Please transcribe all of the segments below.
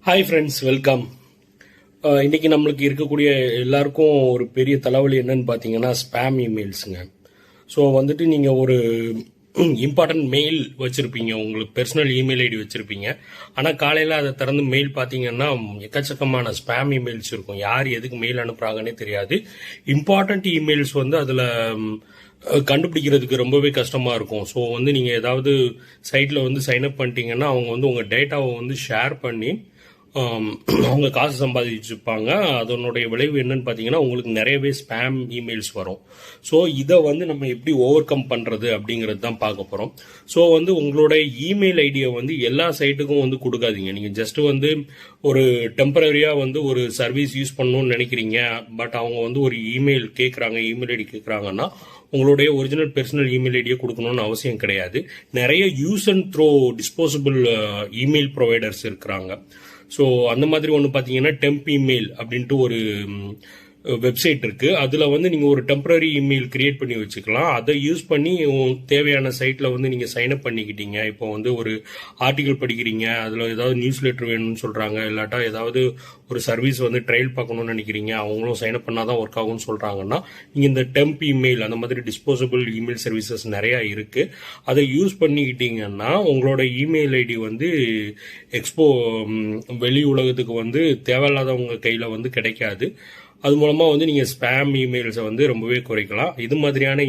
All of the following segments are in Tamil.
Hi friends, welcome. இன்னைக்கு நம்மளுக்கு இருக்கக்கூடிய எல்லாருக்கும் ஒரு பெரிய தலைவலி என்னன்னு பார்த்தீங்கன்னா ஸ்பேம் இமெயில்ஸுங்க. ஸோ வந்துட்டு நீங்கள் ஒரு இம்பார்ட்டன்ட் மெயில் வச்சுருப்பீங்க, உங்களுக்கு பர்சனல் இமெயில் ஐடி வச்சுருப்பீங்க. ஆனால் காலையில் அதை திறந்து மெயில் பார்த்தீங்கன்னா எக்கச்சக்கமான ஸ்பேம் இமெயில்ஸ் இருக்கும். யார் எதுக்கு மெயில் அனுப்புகிறாங்கன்னே தெரியாது. இம்பார்ட்டன்ட் இமெயில்ஸ் வந்து அதில் கண்டுபிடிக்கிறதுக்கு ரொம்பவே கஷ்டமாக இருக்கும். ஸோ வந்து நீங்கள் ஏதாவது சைட்டில் வந்து சைன்அப் பண்ணிட்டீங்கன்னா அவங்க வந்து உங்கள் டேட்டாவை வந்து ஷேர் பண்ணி அவங்க காசு சம்பாதிச்சுப்பாங்க. அதனுடைய விளைவு என்னன்னு பார்த்தீங்கன்னா உங்களுக்கு நிறையவே ஸ்பேம் இமெயில்ஸ் வரும். ஸோ இதை வந்து நம்ம எப்படி ஓவர் கம் பண்ணுறது அப்படிங்கிறது தான் பார்க்க போகிறோம். ஸோ வந்து உங்களோட இமெயில் ஐடியை வந்து எல்லா சைட்டுக்கும் வந்து கொடுக்காதீங்க. நீங்கள் ஜஸ்ட் வந்து ஒரு டெம்பரரியாக வந்து ஒரு சர்வீஸ் யூஸ் பண்ணணும்னு நினைக்கிறீங்க, பட் அவங்க வந்து ஒரு இமெயில் கேட்குறாங்க, இமெயில் ஐடி கேட்குறாங்கன்னா உங்களுடைய ஒரிஜினல் பர்சனல் இமெயில் ஐடியை கொடுக்கணும்னு அவசியம் கிடையாது. நிறைய use and throw disposable email providers இருக்கிறாங்க. ஸோ அந்த மாதிரி ஒன்று பார்த்தீங்கன்னா டெம்ப் இமெயில் அப்படின்ட்டு ஒரு வெப்சைட் இருக்குது. அதில் வந்து நீங்கள் ஒரு டெம்பரரி இமெயில் கிரியேட் பண்ணி வச்சுக்கலாம். அதை யூஸ் பண்ணி தேவையான சைட்டில் வந்து நீங்கள் சைன்அப் பண்ணிக்கிட்டீங்க. இப்போ வந்து ஒரு ஆர்டிகல் படிக்கிறீங்க, அதில் ஏதாவது நியூஸ் லெட்டர் வேணும்னு சொல்கிறாங்க, இல்லாட்டா ஏதாவது ஒரு சர்வீஸ் வந்து ட்ரையல் பார்க்கணும்னு நினைக்கிறீங்க, அவங்களும் சைன்அப் பண்ணால் தான் ஒர்க் ஆகும்னு சொல்கிறாங்கன்னா நீங்கள் இந்த டெம்ப் இமெயில் அந்த மாதிரி டிஸ்போசபிள் இமெயில் சர்வீசஸ் நிறையா இருக்குது. அதை யூஸ் பண்ணிக்கிட்டீங்கன்னா உங்களோட இமெயில் ஐடி வந்து வெளி உலகத்துக்கு வந்து தேவையில்லாதவங்க கையில் வந்து கிடைக்காது. அது மூலமாக வந்து நீங்கள் ஸ்பேம் இமெயில்ஸை வந்து ரொம்பவே குறைக்கலாம். இது மாதிரியான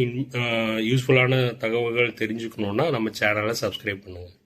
யூஸ்ஃபுல்லான தகவல்கள் தெரிஞ்சுக்கணுன்னா நம்ம சேனலை சப்ஸ்கிரைப் பண்ணுங்கள்.